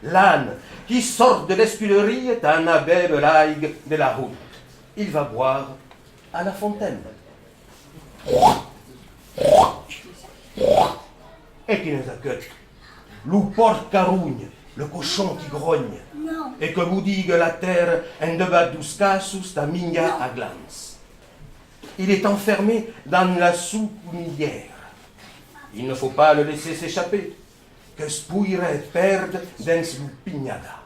L'âne qui sort de l'escuderie est un belle laigue de la route. Il va boire à la fontaine. Et qui nous accueille. L'ou porte carougne, le cochon qui grogne. Et que vous digue la terre en debat dos casus ta minga à glance. Il est enfermé dans la soupinière. Il ne faut pas le laisser s'échapper, que spuire perde dans su pignada.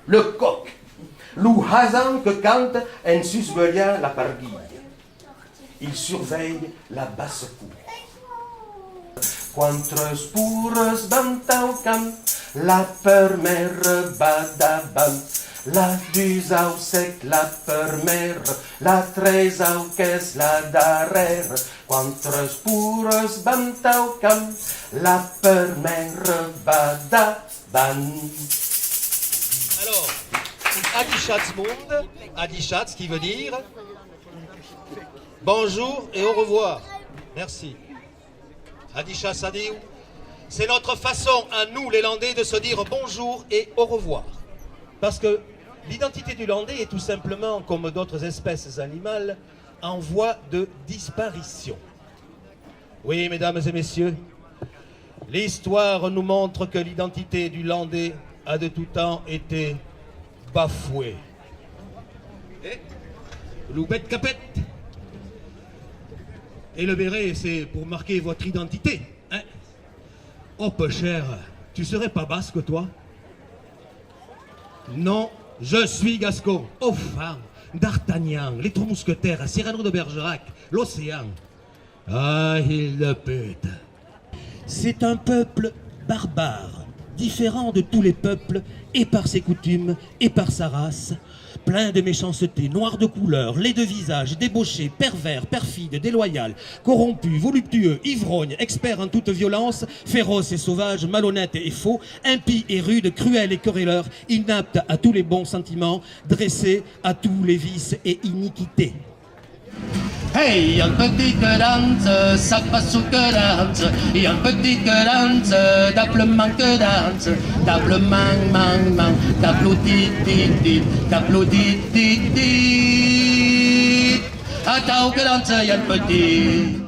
Le coq, l'ou hazan que cante en susvelia la parguille. Il surveille la basse-cour. Quantre spures bantau camp, la permer badabam, la dusau sec la permer, la trezau qu'es la darer. Quantre spures bantau camp, la permer badabam. Alors, Adishatsmund, Adishats qui veut dire bonjour et au revoir. Merci. Adishasadiou, c'est notre façon à nous les Landais de se dire bonjour et au revoir. Parce que l'identité du Landais est tout simplement, comme d'autres espèces animales, en voie de disparition. Oui, mesdames et messieurs, l'histoire nous montre que l'identité du Landais a de tout temps été bafouée. Et loupette capette. Et le béret, c'est pour marquer votre identité. Hein? Oh, peu cher, tu serais pas basque, toi? Non, je suis gascon. Oh, femme, D'Artagnan, les trois mousquetaires, Cyrano de Bergerac, l'océan. Ah, il le pète. C'est un peuple barbare, différent de tous les peuples, et par ses coutumes, et par sa race, plein de méchanceté, noir de couleur, laid de visage, débauché, pervers, perfide, déloyal, corrompu, voluptueux, ivrogne, expert en toute violence, féroce et sauvage, malhonnête et faux, impie et rude, cruel et querelleur, inapte à tous les bons sentiments, dressé à tous les vices et iniquités. Hey, un petit que danse, ça passe ou que danse. Y a un petit que danse, d'aplement que danse. D'aplement, mang, mang, d'applaudit, dit, dit, d'applaudit, dit, dit. Attends que danse, y a un petit.